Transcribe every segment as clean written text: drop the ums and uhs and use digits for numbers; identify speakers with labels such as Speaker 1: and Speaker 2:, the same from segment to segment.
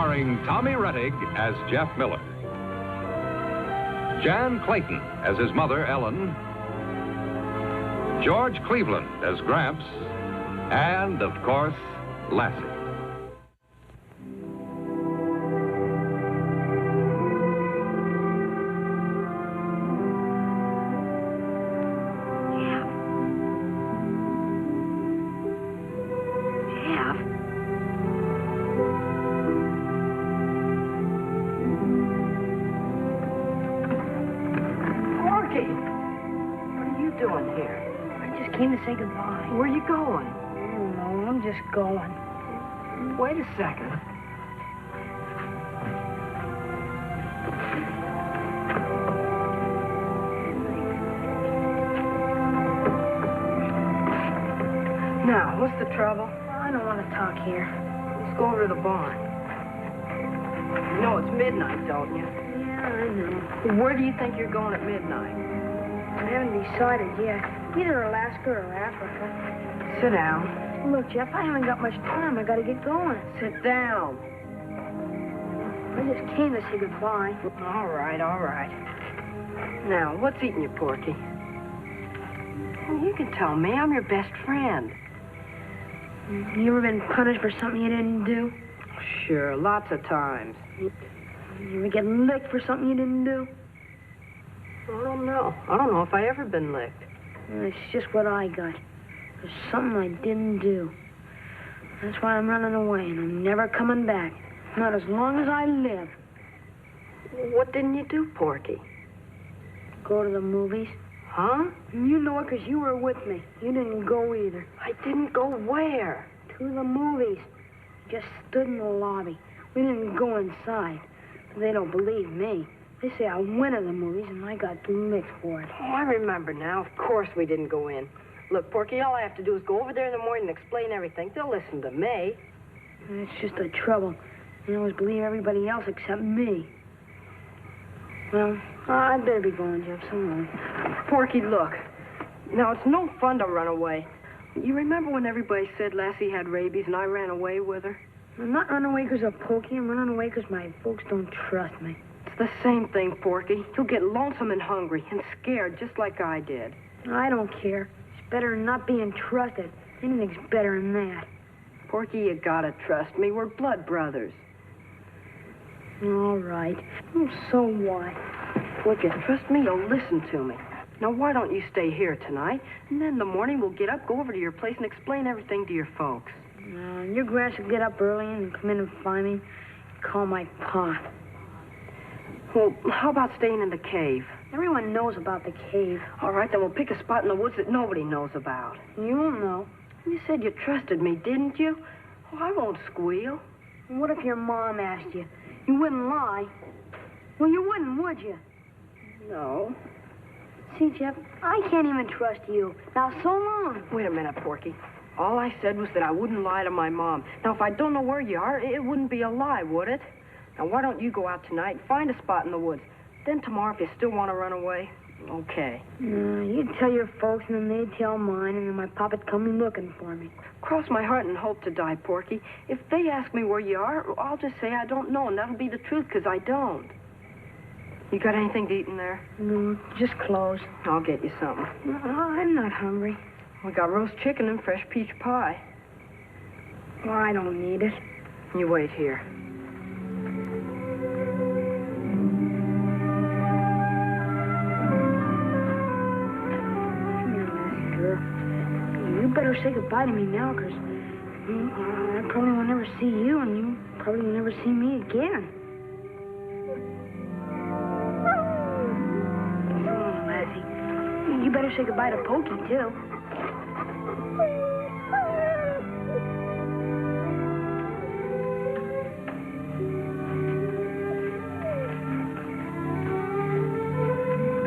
Speaker 1: starring Tommy Rettig as Jeff Miller, Jan Clayton as his mother, Ellen, George Cleveland as Gramps, and, of course, Lassie.
Speaker 2: Came to say goodbye.
Speaker 3: Where are you going?
Speaker 2: I don't know. I'm just going.
Speaker 3: Wait a second. Now, what's the trouble?
Speaker 2: I don't want to talk here.
Speaker 3: Let's go over to the barn. You know it's midnight, don't you?
Speaker 2: Yeah, I know.
Speaker 3: Where do you think you're going at midnight?
Speaker 2: I haven't decided yet. Either Alaska or Africa.
Speaker 3: Sit down.
Speaker 2: Look, Jeff, I haven't got much time. I gotta get going.
Speaker 3: Sit down.
Speaker 2: I just came to say goodbye.
Speaker 3: All right, all right. Now, what's eating you, Porky? Well, you can tell me. I'm your best friend.
Speaker 2: You ever been punished for something you didn't do?
Speaker 3: Sure, lots of times.
Speaker 2: You ever get licked for something you didn't do?
Speaker 3: I don't know. I don't know if I ever been licked.
Speaker 2: It's just what I got. There's something I didn't do. That's why I'm running away, and I'm never coming back. Not as long as I live.
Speaker 3: What didn't you do, Porky?
Speaker 2: Go to the movies.
Speaker 3: Huh?
Speaker 2: You know it because you were with me. You didn't go either.
Speaker 3: I didn't go where?
Speaker 2: To the movies. Just stood in the lobby. We didn't go inside. They don't believe me. They say I went to the movies and I got licked for it.
Speaker 3: Oh, I remember now. Of course we didn't go in. Look, Porky, all I have to do is go over there in the morning and explain everything. They'll listen to me.
Speaker 2: It's just the trouble. They always believe everybody else except me. Well, I'd better be going, Jeff. So long.
Speaker 3: Porky, look. Now, it's no fun to run away. You remember when everybody said Lassie had rabies and I ran away with her?
Speaker 2: I'm not running away because of Pokey. I'm running away because my folks don't trust me.
Speaker 3: It's the same thing, Porky. You'll get lonesome and hungry and scared just like I did.
Speaker 2: I don't care. It's better than not being trusted. Anything's better than that.
Speaker 3: Porky, you gotta trust me. We're blood brothers.
Speaker 2: All right. So what?
Speaker 3: Well, if you trust me, you'll listen to me. Now, why don't you stay here tonight? And then in the morning, we'll get up, go over to your place, and explain everything to your folks.
Speaker 2: Your grass will get up early and come in and find me. Call my pa.
Speaker 3: Well, how about staying in the cave?
Speaker 2: Everyone knows about the cave.
Speaker 3: All right, then we'll pick a spot in the woods that nobody knows about.
Speaker 2: You'll know.
Speaker 3: You said you trusted me, didn't you? Oh, I won't squeal.
Speaker 2: What if your mom asked you? You wouldn't lie. Well, you wouldn't, would you?
Speaker 3: No.
Speaker 2: See, Jeff, I can't even trust you. Now, so long.
Speaker 3: Wait a minute, Porky. All I said was that I wouldn't lie to my mom. Now, if I don't know where you are, it wouldn't be a lie, would it? Now, why don't you go out tonight and find a spot in the woods? Then tomorrow, if you still want to run away, okay.
Speaker 2: You'd tell your folks, and then they'd tell mine, and then my papa'd come looking for me.
Speaker 3: Cross my heart and hope to die, Porky. If they ask me where you are, I'll just say I don't know, and that'll be the truth, because I don't. You got anything to eat in there?
Speaker 2: No, just clothes.
Speaker 3: I'll get you something.
Speaker 2: No, I'm not hungry.
Speaker 3: We got roast chicken and fresh peach pie.
Speaker 2: Well, I don't need it.
Speaker 3: You wait here.
Speaker 2: Come here, Lassie girl. You better say goodbye to me now, because I probably will never see you, and you probably will never see me again. You better say goodbye to Pokey, too.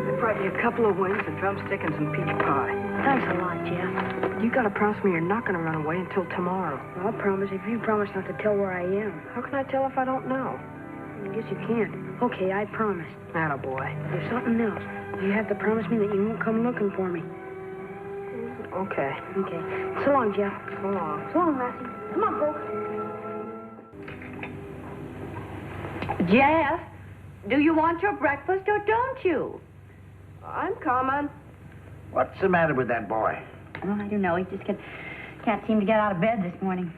Speaker 2: I brought you a couple of wings, a drumstick, and some peach pie. Thanks a lot, Jeff.
Speaker 3: You gotta promise me you're not gonna run away until tomorrow.
Speaker 2: I'll promise if you promise not to tell where I am.
Speaker 3: How can I tell if I don't know?
Speaker 2: I guess you can't. Okay, I promise.
Speaker 3: Attaboy.
Speaker 2: There's something else. You have to promise me that you won't come looking for me.
Speaker 3: Okay.
Speaker 2: Okay. So long, Jeff.
Speaker 3: So long.
Speaker 2: So long, Lassie. Come on, folks.
Speaker 4: Jeff, do you want your breakfast or don't you?
Speaker 3: I'm coming.
Speaker 5: What's the matter with that boy?
Speaker 4: Oh, I don't know. He just can't seem to get out of bed this morning.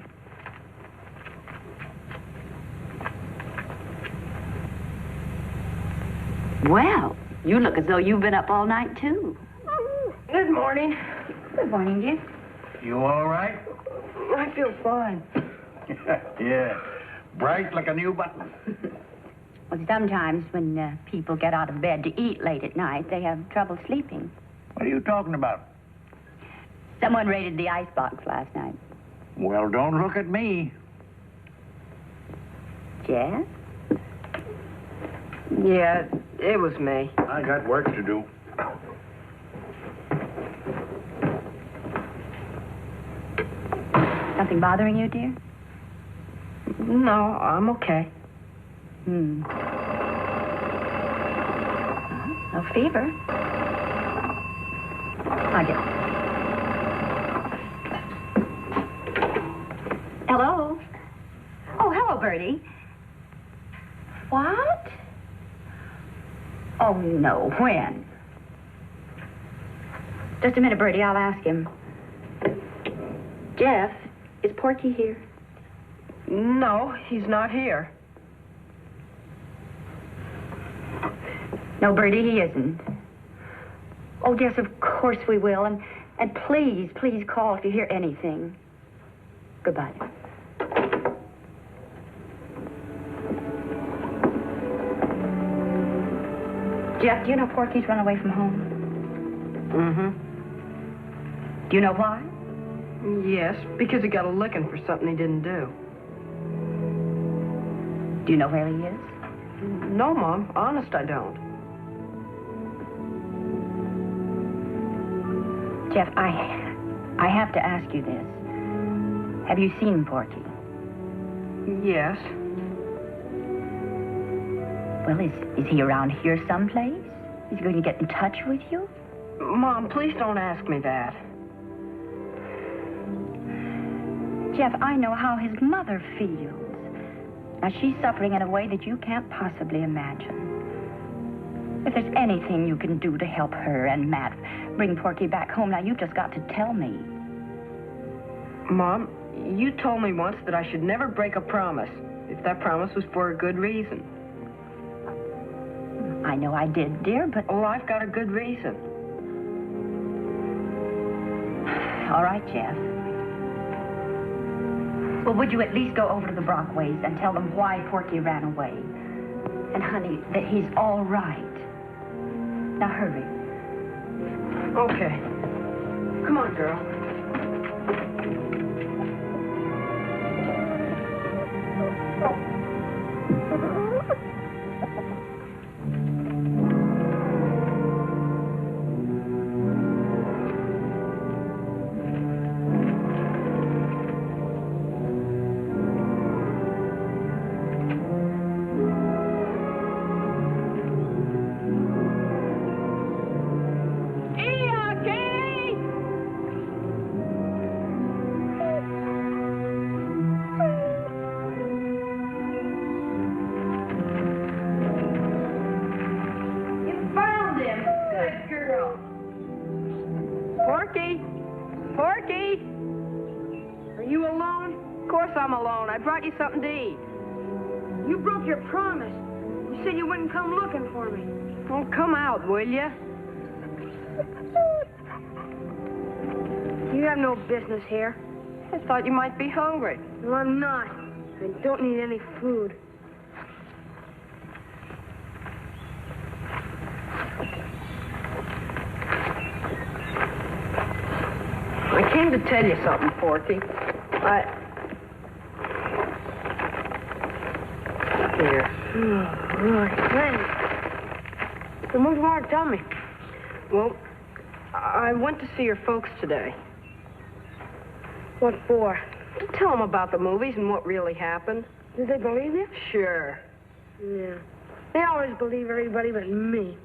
Speaker 4: Well, you look as though you've been up all night, too.
Speaker 3: Good morning.
Speaker 4: Good morning, Jeff.
Speaker 5: You all right?
Speaker 3: I feel fine.
Speaker 5: Yeah. Bright like a new button.
Speaker 4: Well, sometimes when people get out of bed to eat late at night, they have trouble sleeping.
Speaker 5: What are you talking about?
Speaker 4: Someone raided the icebox last night.
Speaker 5: Well, don't look at me.
Speaker 4: Jeff?
Speaker 3: Yeah, it was me.
Speaker 5: I got work to do.
Speaker 4: Something bothering you, dear?
Speaker 3: No, I'm okay.
Speaker 4: No fever. I guess. Hello? Oh, hello, Bertie. What? Oh, no. When? Just a minute, Bertie. I'll ask him. Jeff, is Porky here?
Speaker 3: No, he's not here.
Speaker 4: No, Bertie, he isn't. Oh, yes, of course we will. And please, please call if you hear anything. Goodbye. Jeff, do you know Porky's run away from home?
Speaker 3: Mm-hmm.
Speaker 4: Do you know why?
Speaker 3: Yes, because he got a licking for something he didn't do.
Speaker 4: Do you know where he is?
Speaker 3: No, Mom. Honest, I don't.
Speaker 4: Jeff, I have to ask you this. Have you seen Porky?
Speaker 3: Yes.
Speaker 4: Well, is he around here someplace? Is he going to get in touch with you?
Speaker 3: Mom, please don't ask me that.
Speaker 4: Jeff, I know how his mother feels. Now, she's suffering in a way that you can't possibly imagine. If there's anything you can do to help her and Matt bring Porky back home, now, you've just got to tell me.
Speaker 3: Mom, you told me once that I should never break a promise if that promise was for a good reason.
Speaker 4: I know I did, dear, but...
Speaker 3: Oh, I've got a good reason.
Speaker 4: All right, Jeff. Well, would you at least go over to the Brockways and tell them why Porky ran away? And, honey, that he's all right. Now, hurry.
Speaker 3: Okay. Come on, girl. Porky? Porky? Are you alone? Of course I'm alone. I brought you something to eat.
Speaker 2: You broke your promise. You said you wouldn't come looking for me.
Speaker 3: Oh, come out, will you?
Speaker 2: You have no business here.
Speaker 3: I thought you might be hungry.
Speaker 2: No, I'm not. I don't need any food.
Speaker 3: I came to tell you something, Porky. Here.
Speaker 2: Oh, right. Thanks. So much more to tell me.
Speaker 3: Well, I went to see your folks today.
Speaker 2: What for?
Speaker 3: To tell them about the movies and what really happened.
Speaker 2: Did they believe you?
Speaker 3: Sure.
Speaker 2: Yeah. They always believe everybody but me.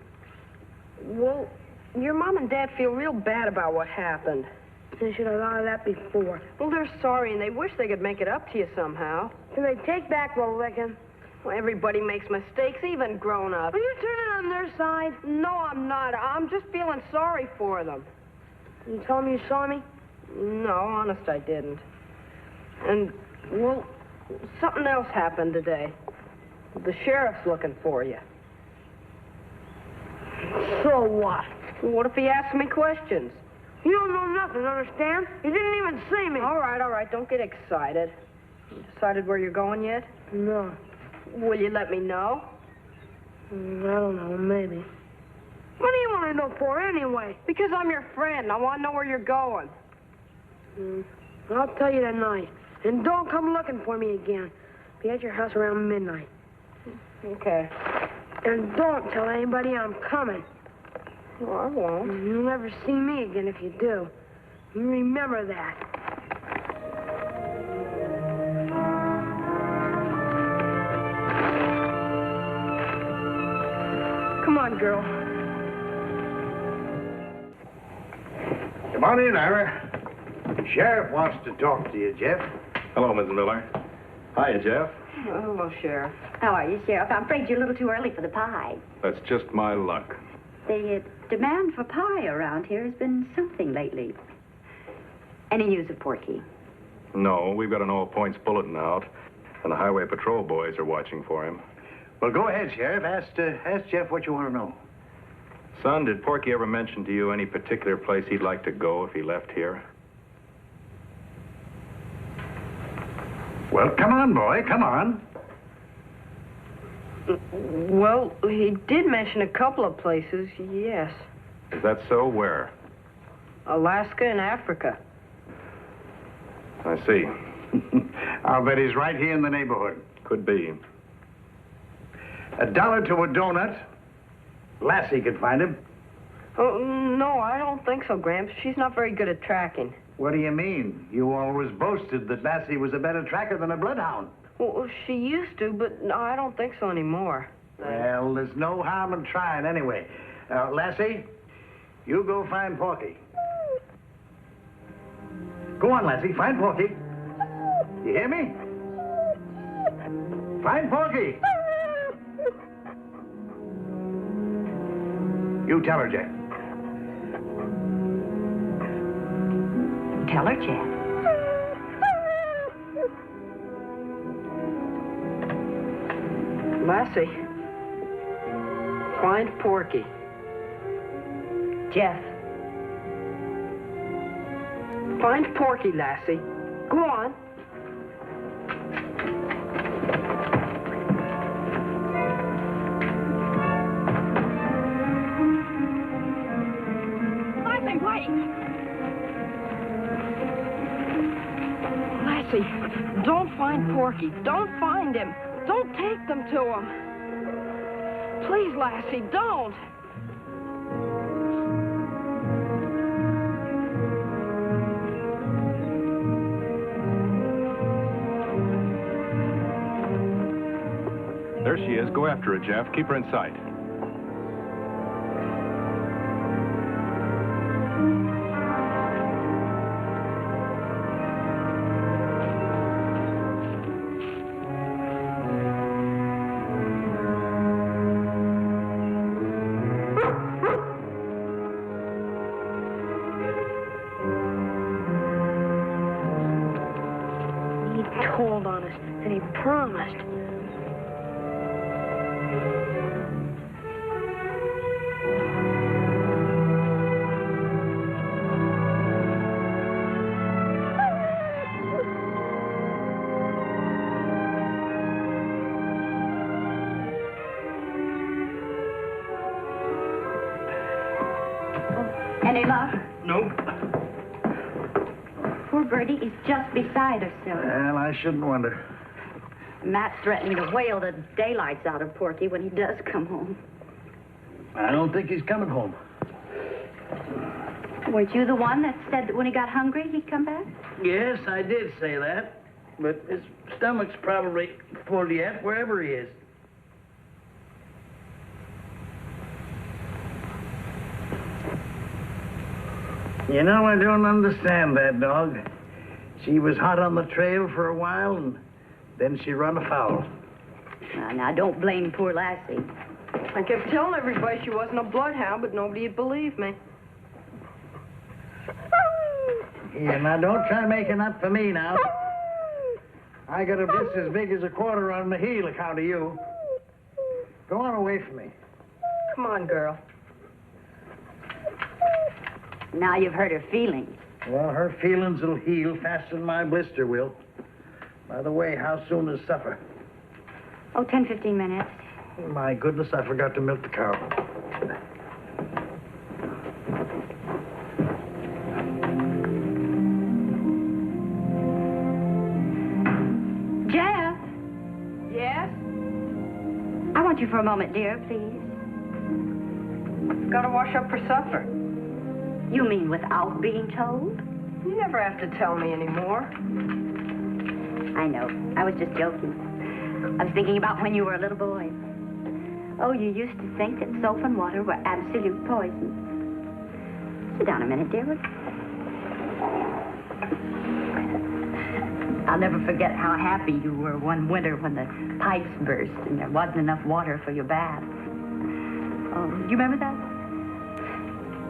Speaker 3: Well, your mom and dad feel real bad about what happened.
Speaker 2: They should have thought of that before.
Speaker 3: Well, they're sorry, and they wish they could make it up to you somehow.
Speaker 2: Can they take back the licking?
Speaker 3: Well, everybody makes mistakes, even grown-ups.
Speaker 2: Are you turning on their side?
Speaker 3: No, I'm not. I'm just feeling sorry for them.
Speaker 2: You told me you saw me?
Speaker 3: No, honest, I didn't. And, well, something else happened today. The sheriff's looking for you.
Speaker 2: So what?
Speaker 3: What if he asks me questions?
Speaker 2: You don't know nothing, understand? You didn't even see me.
Speaker 3: All right, don't get excited. You decided where you're going yet?
Speaker 2: No.
Speaker 3: Will you let me know?
Speaker 2: I don't know, maybe. What do you want to know for, anyway?
Speaker 3: Because I'm your friend. I want to know where you're going.
Speaker 2: I'll tell you tonight. And don't come looking for me again. Be at your house around midnight.
Speaker 3: Okay.
Speaker 2: And don't tell anybody I'm coming.
Speaker 3: Well, I won't.
Speaker 2: You'll never see me again if you do. You remember that. Come on, girl.
Speaker 5: Come on in, Ira. Sheriff wants to talk to you, Jeff.
Speaker 1: Hello, Mrs. Miller. Hiya, Jeff.
Speaker 3: Oh, hello, Sheriff.
Speaker 4: How are you, Sheriff? I'm afraid you're a little too early for the pie.
Speaker 1: That's just my luck.
Speaker 4: The demand for pie around here has been something lately. Any news of Porky?
Speaker 1: No, we've got an all-points bulletin out, and the highway patrol boys are watching for him.
Speaker 5: Well, go ahead, Sheriff. Ask Jeff what you want to know.
Speaker 1: Son, did Porky ever mention to you any particular place he'd like to go if he left here?
Speaker 5: Well, come on, boy, come on.
Speaker 3: Well, he did mention a couple of places, yes.
Speaker 1: Is that so? Where?
Speaker 3: Alaska and Africa.
Speaker 1: I see.
Speaker 5: I'll bet he's right here in the neighborhood.
Speaker 1: Could be.
Speaker 5: $1 to a donut. Lassie could find him.
Speaker 3: Oh, no, I don't think so, Gramps. She's not very good at tracking.
Speaker 5: What do you mean? You always boasted that Lassie was a better tracker than a bloodhound.
Speaker 3: Well, she used to, but no, I don't think so anymore.
Speaker 5: Well, there's no harm in trying anyway. Lassie, you go find Porky. Go on, Lassie, find Porky. You hear me? Find Porky. You tell her, Jeff.
Speaker 4: Tell her, Jeff.
Speaker 3: Lassie, find Porky.
Speaker 4: Jeff.
Speaker 3: Find Porky, Lassie. Go on.
Speaker 4: Lassie, wait!
Speaker 3: Lassie, don't find Porky. Don't find him. Don't take them to him. Please, Lassie, don't.
Speaker 1: There she is. Go after her, Jeff. Keep her in sight.
Speaker 2: He told on us, and he promised.
Speaker 4: Any luck?
Speaker 5: Nope.
Speaker 4: Poor Birdie is just beside herself.
Speaker 5: Well, I shouldn't wonder.
Speaker 4: Matt's threatening to whale the daylights out of Porky when he does come home.
Speaker 5: I don't think he's coming home.
Speaker 4: Weren't you the one that said that when he got hungry, he'd come back?
Speaker 6: Yes, I did say that. But his stomach's probably full yet, wherever he is.
Speaker 5: You know, I don't understand that dog. She was hot on the trail for a while, and then she run afoul.
Speaker 4: Now, don't blame poor Lassie.
Speaker 3: I kept telling everybody she wasn't a bloodhound, but nobody would believe me.
Speaker 5: Yeah, now don't try making up for me now. I got a bitch as big as a quarter on my heel account of you. Go on away from me.
Speaker 3: Come on, girl.
Speaker 4: Now you've hurt her feelings.
Speaker 5: Well, her feelings will heal faster than my blister will. By the way, how soon is supper?
Speaker 4: Oh, 10, 15 minutes.
Speaker 5: My goodness, I forgot to milk the cow.
Speaker 4: Jeff!
Speaker 3: Yes?
Speaker 4: I want you for a moment, dear, please.
Speaker 3: Gotta wash up for supper.
Speaker 4: You mean without being told?
Speaker 3: You never have to tell me anymore.
Speaker 4: I know. I was just joking. I was thinking about when you were a little boy. Oh, you used to think that soap and water were absolute poison. Sit down a minute, dear. I'll never forget how happy you were one winter when the pipes burst and there wasn't enough water for your bath. Oh, do you remember that?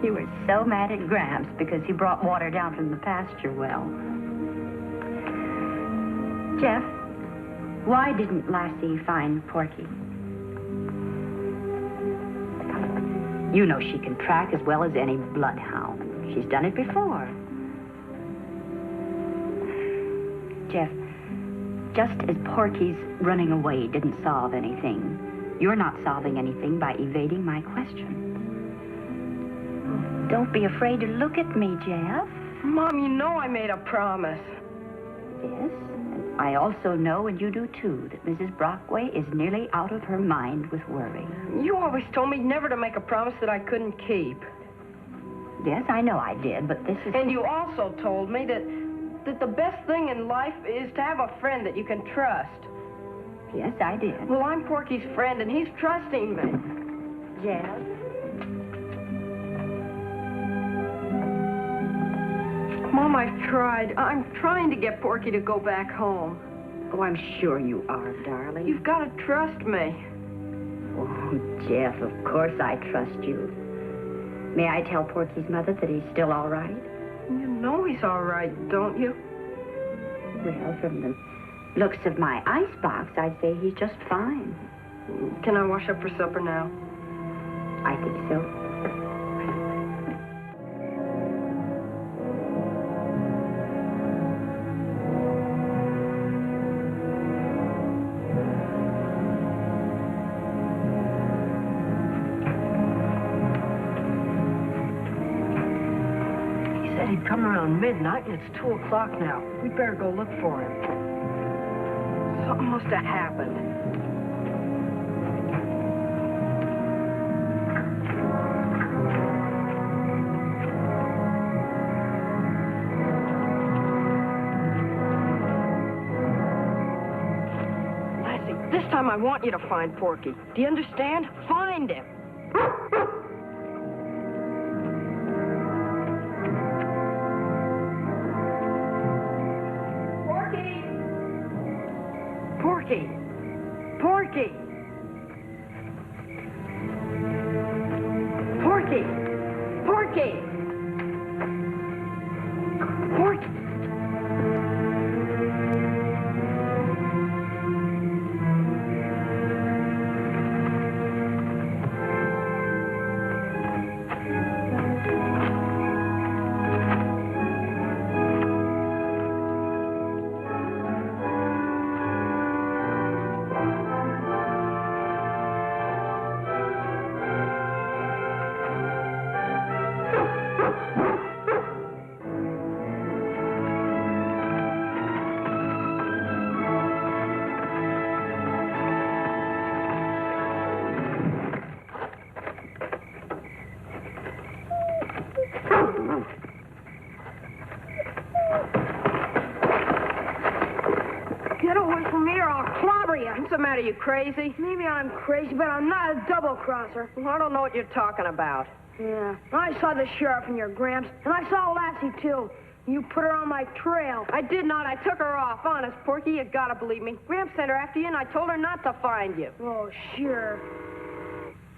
Speaker 4: You were so mad at Gramps because he brought water down from the pasture well. Jeff, why didn't Lassie find Porky? You know she can track as well as any bloodhound. She's done it before. Jeff, just as Porky's running away didn't solve anything, you're not solving anything by evading my question. Don't be afraid to look at me, Jeff.
Speaker 3: Mom, you know I made a promise.
Speaker 4: Yes, and I also know, and you do too, that Mrs. Brockway is nearly out of her mind with worry.
Speaker 3: You always told me never to make a promise that I couldn't keep.
Speaker 4: Yes, I know I did, but this is...
Speaker 3: And you also told me that the best thing in life is to have a friend that you can trust.
Speaker 4: Yes, I did.
Speaker 3: Well, I'm Porky's friend, and he's trusting me.
Speaker 4: Jeff?
Speaker 3: Mom, I've tried. I'm trying to get Porky to go back home.
Speaker 4: Oh, I'm sure you are, darling.
Speaker 3: You've got to trust me.
Speaker 4: Oh, Jeff, of course I trust you. May I tell Porky's mother that he's still all right?
Speaker 3: You know he's all right, don't you?
Speaker 4: Well, from the looks of my icebox, I'd say he's just fine.
Speaker 3: Can I wash up for supper now?
Speaker 4: I think so.
Speaker 3: He'd come around midnight, and it's 2 o'clock now. We'd better go look for him. Something must have happened. Lassie, this time I want you to find Porky. Do you understand? Find him. Porky! Porky! Porky! Porky! Porky! Get away from me or I'll clobber you. What's the matter, you crazy?
Speaker 2: Maybe I'm crazy, but I'm not a double-crosser.
Speaker 3: Well, I don't know what you're talking about.
Speaker 2: Yeah, I saw the sheriff and your Gramps, and I saw Lassie, too. You put her on my trail.
Speaker 3: I did not. I took her off. Honest, Porky, you gotta believe me. Gramps sent her after you, and I told her not to find you.
Speaker 2: Oh, sure.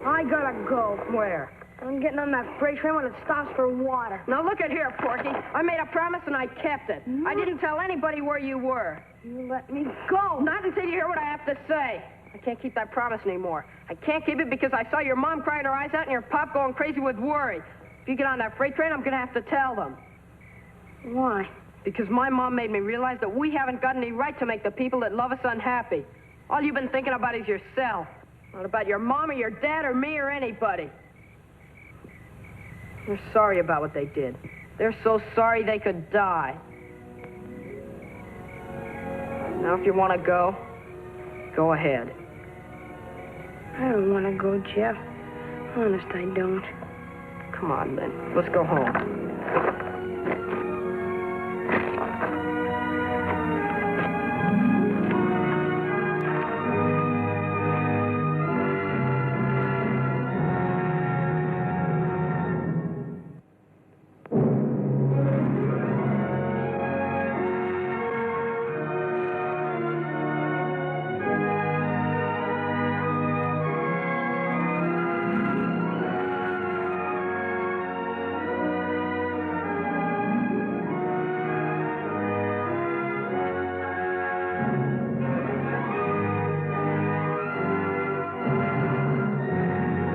Speaker 2: I gotta go.
Speaker 3: Where?
Speaker 2: I'm getting on that freight train when it stops for water.
Speaker 3: Now, look at here, Porky. I made a promise, and I kept it. I didn't tell anybody where you were.
Speaker 2: You let me go.
Speaker 3: Not until you hear what I have to say. I can't keep that promise anymore. I can't keep it because I saw your mom crying her eyes out and your pop going crazy with worry. If you get on that freight train, I'm going to have to tell them.
Speaker 2: Why?
Speaker 3: Because my mom made me realize that we haven't got any right to make the people that love us unhappy. All you've been thinking about is yourself. Not about your mom or your dad or me or anybody. They're sorry about what they did. They're so sorry they could die. Now, if you want to go ahead.
Speaker 2: I don't want to go, Jeff. Honest, I don't.
Speaker 3: Come on, then. Let's go home.